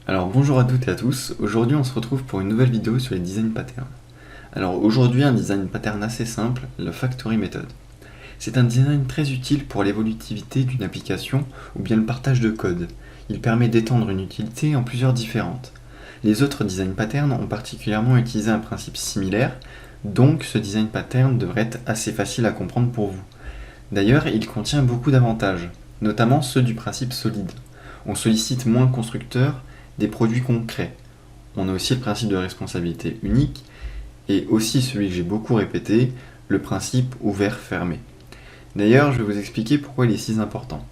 Alors bonjour à toutes et à tous, aujourd'hui on se retrouve pour une nouvelle vidéo sur les design patterns. Alors aujourd'hui un design pattern assez simple, le Factory Method. C'est un design très utile pour l'évolutivité d'une application ou bien le partage de code. Il permet d'étendre une utilité en plusieurs différentes. Les autres design patterns ont particulièrement utilisé un principe similaire, donc ce design pattern devrait être assez facile à comprendre pour vous. D'ailleurs il contient beaucoup d'avantages, notamment ceux du principe solide. On sollicite moins le constructeur des produits concrets. On a aussi le principe de responsabilité unique et aussi celui que j'ai beaucoup répété, le principe ouvert-fermé. D'ailleurs, je vais vous expliquer pourquoi il est si important.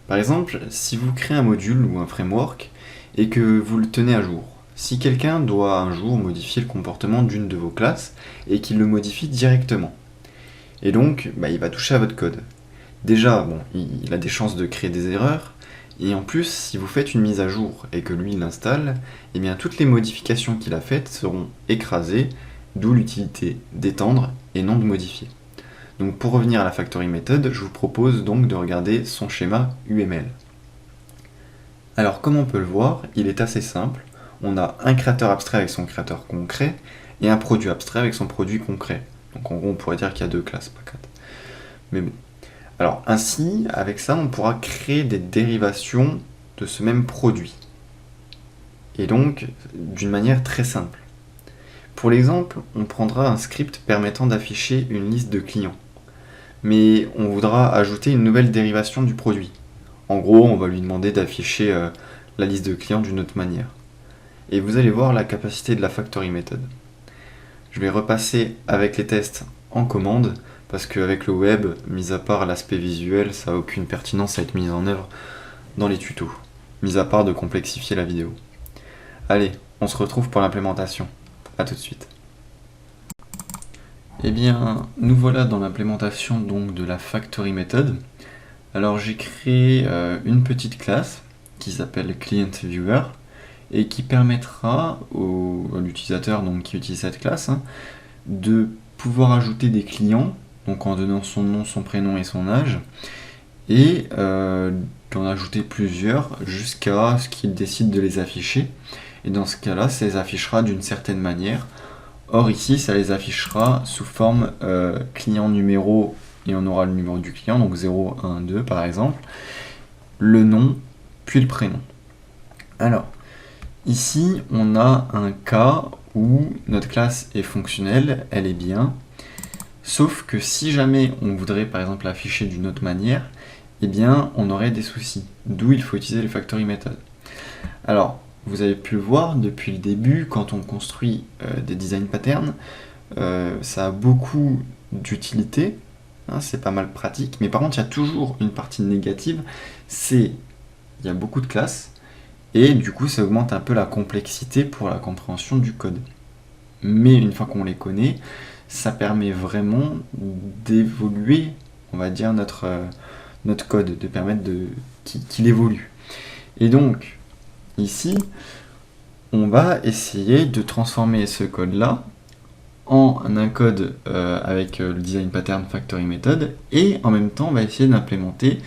Par exemple, si vous créez un module ou un framework et que vous le tenez à jour, si quelqu'un doit un jour modifier le comportement d'une de vos classes et qu'il le modifie directement, et donc il va toucher à votre code. Déjà, il a des chances de créer des erreurs, et en plus, si vous faites une mise à jour et que lui l'installe, eh bien toutes les modifications qu'il a faites seront écrasées, d'où l'utilité d'étendre et non de modifier. Donc pour revenir à la Factory Method, je vous propose donc de regarder son schéma UML. Alors comme on peut le voir, il est assez simple. On a un créateur abstrait avec son créateur concret, et un produit abstrait avec son produit concret. Donc en gros, on pourrait dire qu'il y a deux classes, pas quatre. Mais bon. Alors ainsi, avec ça, on pourra créer des dérivations de ce même produit. Et donc, d'une manière très simple. Pour l'exemple, on prendra un script permettant d'afficher une liste de clients. Mais on voudra ajouter une nouvelle dérivation du produit. En gros, on va lui demander d'afficher la liste de clients d'une autre manière. Et vous allez voir la capacité de la Factory Method. Je vais repasser avec les tests en commande, parce qu'avec le web, mis à part l'aspect visuel, ça n'a aucune pertinence à être mis en œuvre dans les tutos, mis à part de complexifier la vidéo. Allez, on se retrouve pour l'implémentation. A tout de suite. Eh bien, nous voilà dans l'implémentation donc de la Factory Method. Alors j'ai créé une petite classe qui s'appelle Client Viewer et qui permettra à l'utilisateur qui utilise cette classe de pouvoir ajouter des clients, donc en donnant son nom, son prénom et son âge, et d'en ajouter plusieurs jusqu'à ce qu'il décide de les afficher. Et dans ce cas-là, ça les affichera d'une certaine manière. Or ici, ça les affichera sous forme client numéro, et on aura le numéro du client, donc 0, 1, 2 par exemple, le nom, puis le prénom. Alors, ici, on a un cas où notre classe est fonctionnelle, elle est bien, sauf que si jamais on voudrait par exemple l'afficher d'une autre manière, eh bien on aurait des soucis, d'où il faut utiliser le Factory Method. Alors, vous avez pu le voir depuis le début, quand on construit des design patterns, ça a beaucoup d'utilité, c'est pas mal pratique, mais par contre il y a toujours une partie négative, il y a beaucoup de classes, et du coup ça augmente un peu la complexité pour la compréhension du code. Mais une fois qu'on les connaît, ça permet vraiment d'évoluer, on va dire, notre code, de permettre qu'il évolue. Et donc, ici, on va essayer de transformer ce code-là en un code avec le design pattern Factory Method, et en même temps, on va essayer d'implémenter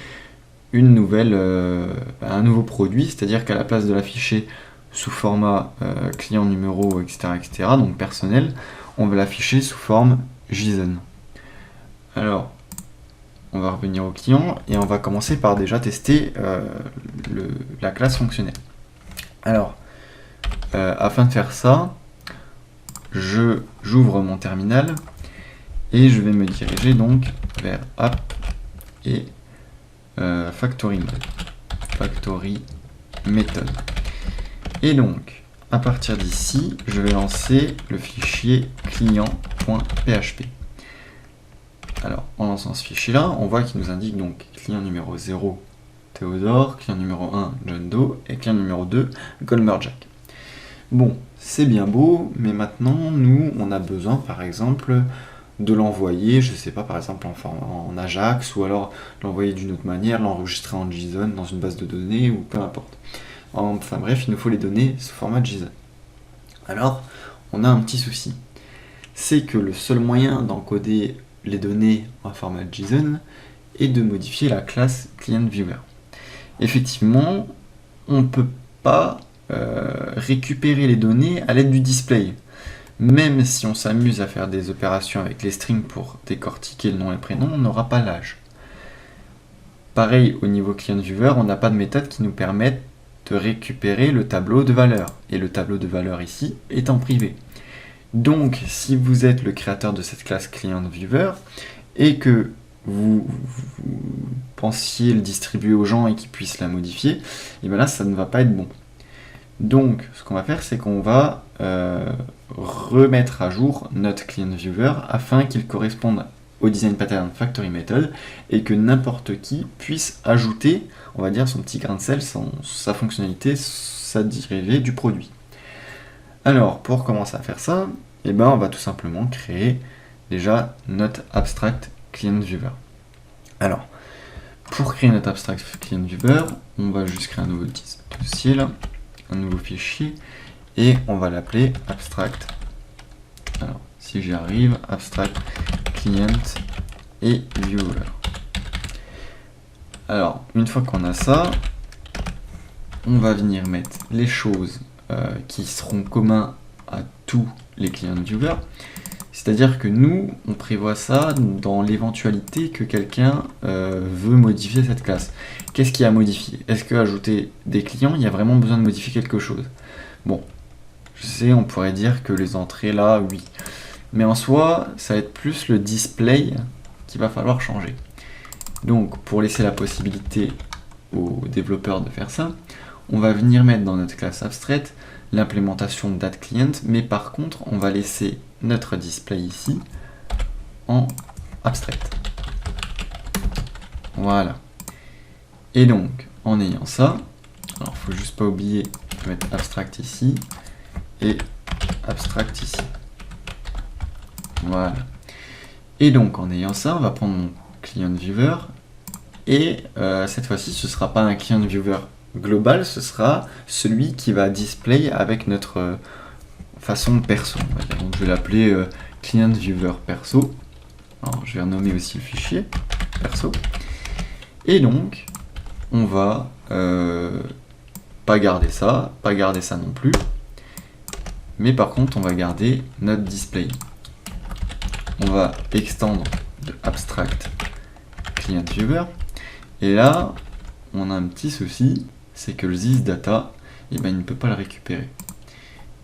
un nouveau produit, c'est-à-dire qu'à la place de l'afficher sous format client numéro, etc., donc personnel, on va l'afficher sous forme JSON. Alors, on va revenir au client et on va commencer par déjà tester la classe fonctionnelle. Alors, afin de faire ça, j'ouvre mon terminal et je vais me diriger donc vers App et Factory Method. Et donc, à partir d'ici, je vais lancer le fichier client.php. Alors, en lançant ce fichier-là, on voit qu'il nous indique donc client numéro 0, Théodore, client numéro 1, John Doe, et client numéro 2, Goldmer Jack. Bon, c'est bien beau, mais maintenant, nous, on a besoin, par exemple, de l'envoyer, je sais pas, par exemple en Ajax, ou alors l'envoyer d'une autre manière, l'enregistrer en JSON dans une base de données, ou peu importe. Enfin bref, il nous faut les données sous format JSON. Alors, on a un petit souci. C'est que le seul moyen d'encoder les données en format JSON est de modifier la classe ClientViewer. Effectivement, on ne peut pas récupérer les données à l'aide du display. Même si on s'amuse à faire des opérations avec les strings pour décortiquer le nom et le prénom, on n'aura pas l'âge. Pareil, au niveau client viewer, on n'a pas de méthode qui nous permette de récupérer le tableau de valeur. Et le tableau de valeur ici est en privé. Donc, si vous êtes le créateur de cette classe client viewer et que vous pensiez le distribuer aux gens et qu'ils puissent la modifier, et bien là, ça ne va pas être bon. Donc, ce qu'on va faire, c'est qu'on va remettre à jour notre client viewer afin qu'il corresponde au design pattern factory method et que n'importe qui puisse ajouter, on va dire, son petit grain de sel, sa fonctionnalité, sa dérivée du produit. Alors, pour commencer à faire ça, eh ben, on va tout simplement créer déjà notre abstract client viewer. Alors, pour créer notre abstract client viewer, on va juste créer un nouveau dossier là, un nouveau fichier, et on va l'appeler abstract. Alors, si j'y arrive, abstract client et viewer. Alors, une fois qu'on a ça, on va venir mettre les choses qui seront communs à tous les clients viewer. C'est-à-dire que nous, on prévoit ça dans l'éventualité que quelqu'un veut modifier cette classe. Qu'est-ce qu'il y a à modifier? Est-ce qu'ajouter des clients, il y a vraiment besoin de modifier quelque chose? Bon, je sais, on pourrait dire que les entrées là, oui. Mais en soi, ça va être plus le display qu'il va falloir changer. Donc, pour laisser la possibilité aux développeurs de faire ça, on va venir mettre dans notre classe abstract l'implémentation de date client, mais par contre, on va laisser notre display ici en abstract. Voilà. Et donc, en ayant ça, alors il faut juste pas oublier de mettre abstract ici et abstract ici. Voilà. Et donc, en ayant ça, on va prendre mon client viewer et cette fois-ci, ce ne sera pas un client viewer global, ce sera celui qui va display avec notre façon perso. Donc, je vais l'appeler client viewer perso. Alors, je vais renommer aussi le fichier perso. Et donc, on va pas garder ça non plus. Mais par contre, on va garder notre display. On va extendre de abstract client viewer. Et là, on a un petit souci, c'est que le thisData, eh ben, il ne peut pas le récupérer.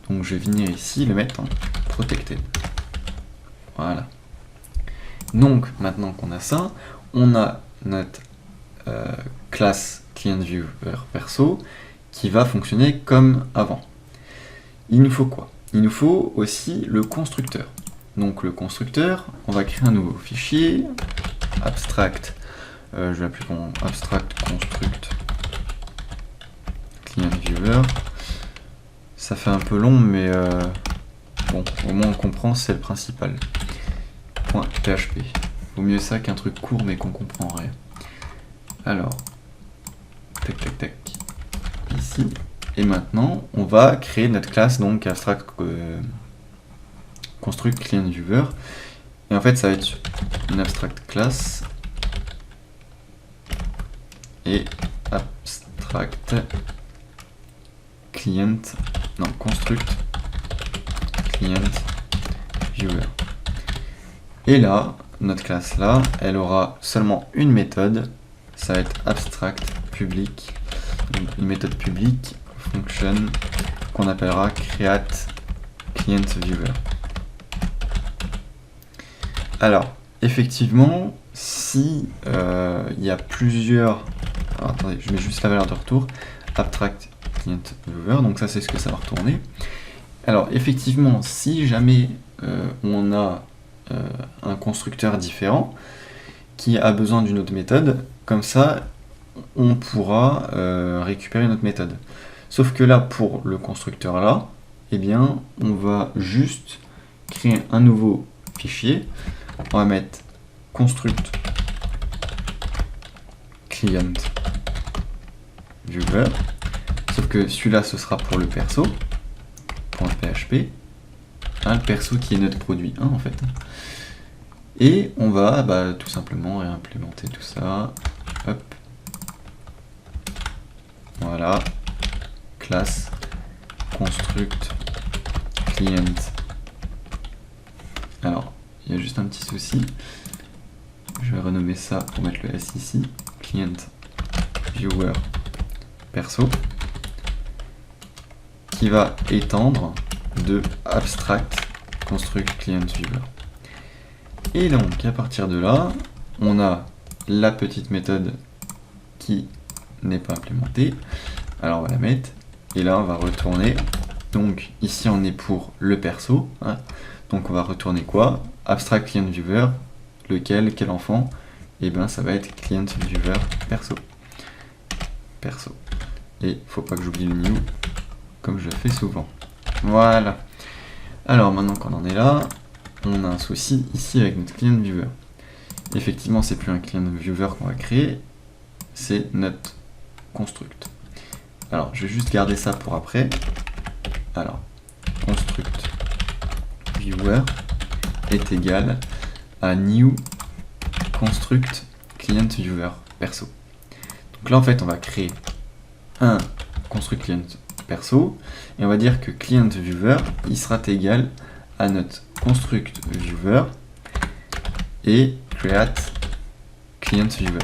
Donc je vais venir ici le mettre en protected. Voilà. Donc maintenant qu'on a ça, on a notre classe client viewer perso qui va fonctionner comme avant. Il nous faut quoi? Il nous faut aussi le constructeur. Donc le constructeur, on va créer un nouveau fichier, abstract, je vais l'appeler abstract construct client viewer. Ça fait un peu long, mais bon, au moins on comprend, c'est le principal. .php. Vaut mieux ça qu'un truc court mais qu'on comprend rien. Alors, tac tac tac, ici. Et maintenant, on va créer notre classe, donc abstract construct client viewer. Et en fait, ça va être une abstract class et abstract client, non, construct client viewer. Et là, notre classe là, elle aura seulement une méthode, ça va être abstract public, donc une méthode publique, function, qu'on appellera create client viewer. Alors, effectivement, si il y a plusieurs... Alors, attendez, je mets juste la valeur de retour. Abstract client viewer, donc ça c'est ce que ça va retourner. Alors, effectivement, si jamais on a un constructeur différent qui a besoin d'une autre méthode, comme ça, on pourra récupérer notre méthode. Sauf que là, pour le constructeur là, eh bien, on va juste créer un nouveau fichier. On va mettre construct client viewer, sauf que celui-là ce sera pour le perso .php, le perso qui est notre produit 1 en fait. Et on va tout simplement réimplémenter tout ça. Hop. Voilà. Classe construct client. Alors, il y a juste un petit souci. Je vais renommer ça pour mettre le S ici. Client viewer perso. Qui va étendre de abstract construct client viewer. Et donc, à partir de là, on a la petite méthode qui n'est pas implémentée. Alors, on va la mettre. Et là, on va retourner. Donc, ici, on est pour le perso. Hein. Donc, on va retourner quoi? Abstract client viewer. Lequel? Quel enfant? Et bien, ça va être client viewer perso. Perso. Et faut pas que j'oublie le new, comme je le fais souvent. Voilà. Alors, maintenant qu'on en est là, on a un souci ici avec notre client viewer. Effectivement, c'est plus un client viewer qu'on va créer, c'est notre construct. Alors, je vais juste garder ça pour après. Alors, construct viewer est égal à new construct client viewer perso. Donc là, en fait, on va créer un construct client perso et on va dire que client viewer il sera égal à notre construct viewer et create client viewer.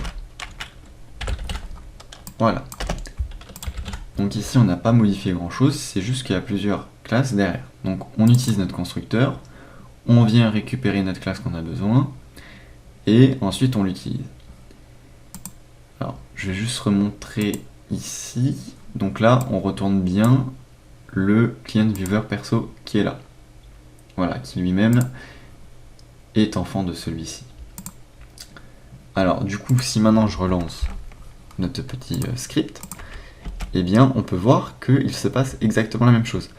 Voilà. Donc ici on n'a pas modifié grand chose, c'est juste qu'il y a plusieurs classes derrière. Donc on utilise notre constructeur, on vient récupérer notre classe qu'on a besoin et ensuite on l'utilise. Alors je vais juste remontrer ici. Donc là on retourne bien le client viewer perso qui est là. Voilà, qui lui-même est enfant de celui-ci. Alors du coup, si maintenant je relance notre petit script, eh bien on peut voir qu'il se passe exactement la même chose.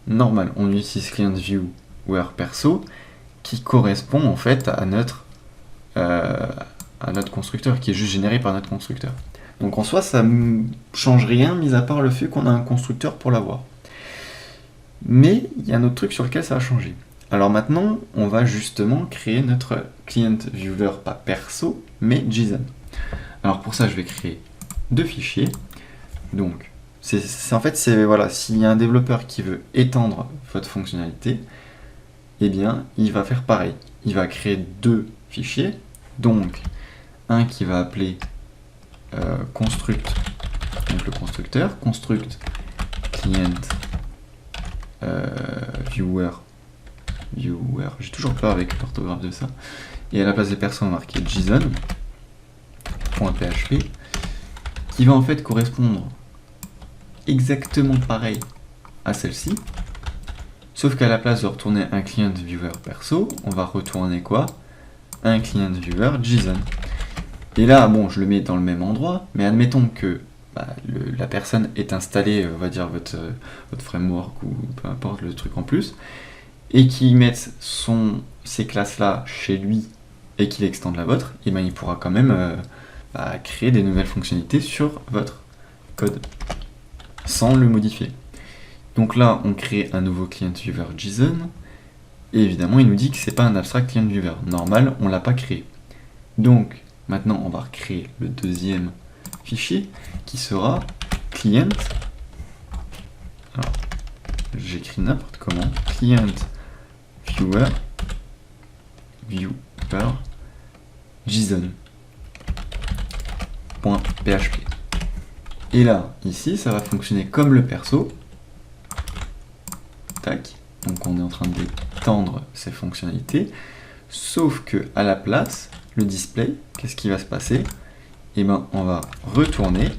Normal, on utilise client viewer perso qui correspond en fait à notre constructeur, qui est juste généré par notre constructeur. Donc en soi, ça ne change rien, mis à part le fait qu'on a un constructeur pour l'avoir. Mais il y a un autre truc sur lequel ça va changer. Alors maintenant, on va justement créer notre client viewer, pas perso, mais JSON. Alors pour ça, je vais créer deux fichiers. Donc, en fait, voilà, s'il y a un développeur qui veut étendre votre fonctionnalité, eh bien, il va faire pareil. Il va créer deux fichiers. Donc, un qui va appeler construct, donc le constructeur, construct client viewer, j'ai toujours peur avec l'orthographe de ça, et à la place des persos on va marquer JSON.php qui va en fait correspondre exactement pareil à celle-ci, sauf qu'à la place de retourner un client viewer perso, on va retourner quoi? Un client viewer JSON. Et là, bon, je le mets dans le même endroit, mais admettons que la personne ait installé, on va dire, votre framework ou peu importe le truc en plus, et qu'il mette ces classes-là chez lui et qu'il extende la vôtre, et ben il pourra quand même créer des nouvelles fonctionnalités sur votre code sans le modifier. Donc là, on crée un nouveau client viewer JSON, et évidemment, il nous dit que c'est pas un abstract client viewer. Normal, on l'a pas créé. Donc, maintenant, on va recréer le deuxième fichier qui sera client. Alors, j'écris n'importe comment. Client viewer JSON.php. Et là, ici, ça va fonctionner comme le perso. Tac. Donc on est en train d'étendre ces fonctionnalités. Sauf que à la place, le display, qu'est-ce qui va se passer? Eh ben, on va retourner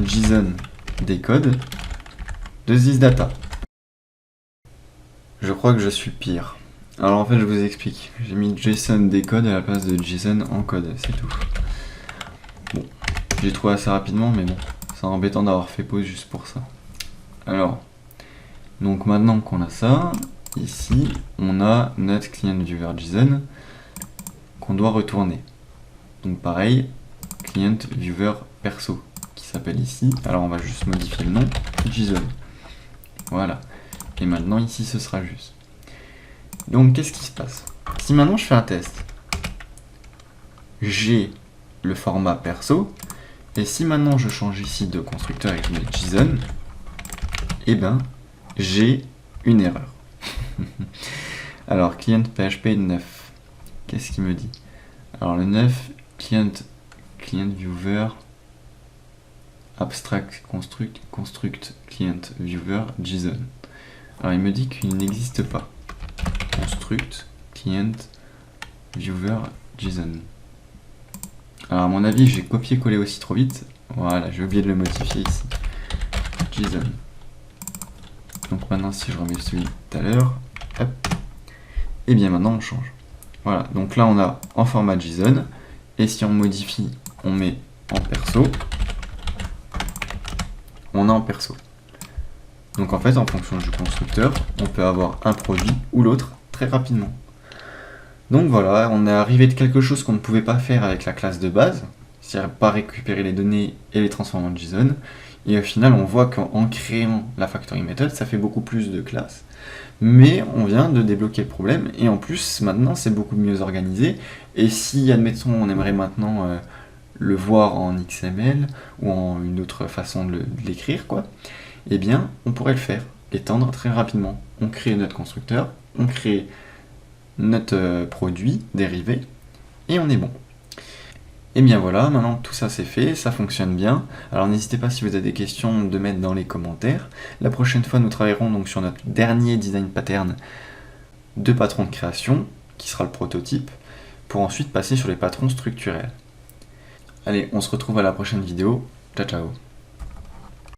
JSON décode de thisData. Je crois que je suis pire. Alors en fait, je vous explique. J'ai mis JSON décode à la place de JSON encode, c'est tout. Bon, j'ai trouvé assez rapidement, mais bon, c'est embêtant d'avoir fait pause juste pour ça. Alors, donc maintenant qu'on a ça, ici, on a notre client viewer JSON qu'on doit retourner. Donc pareil, client viewer perso qui s'appelle ici. Alors on va juste modifier le nom, JSON. Voilà. Et maintenant ici ce sera juste. Donc qu'est-ce qui se passe? Si maintenant je fais un test, j'ai le format perso, et si maintenant je change ici de constructeur et que je mets JSON, et ben j'ai une erreur. Alors, client PHP 9. Qu'est-ce qu'il me dit? Alors, le 9, client viewer, abstract construct client viewer JSON. Alors, il me dit qu'il n'existe pas. Construct client viewer JSON. Alors, à mon avis, j'ai copié-collé aussi trop vite. Voilà, j'ai oublié de le modifier ici. JSON. Donc maintenant, si je remets celui de tout à l'heure, hop, et bien maintenant on change. Voilà, donc là on a en format JSON, et si on modifie, on met en perso, on a en perso. Donc en fait, en fonction du constructeur, on peut avoir un produit ou l'autre très rapidement. Donc voilà, on est arrivé de quelque chose qu'on ne pouvait pas faire avec la classe de base, c'est-à-dire pas récupérer les données et les transformer en JSON. Et au final, on voit qu'en créant la factory method, ça fait beaucoup plus de classes. Mais on vient de débloquer le problème, et en plus, maintenant, c'est beaucoup mieux organisé. Et si, admettons, on aimerait maintenant le voir en XML, ou en une autre façon de l'écrire, quoi, eh bien, on pourrait le faire, l'étendre très rapidement. On crée notre constructeur, on crée notre produit dérivé, et on est bon. Et bien voilà, maintenant tout ça c'est fait, ça fonctionne bien. Alors n'hésitez pas si vous avez des questions de mettre dans les commentaires. La prochaine fois nous travaillerons donc sur notre dernier design pattern de patron de création, qui sera le prototype, pour ensuite passer sur les patrons structurels. Allez, on se retrouve à la prochaine vidéo. Ciao ciao.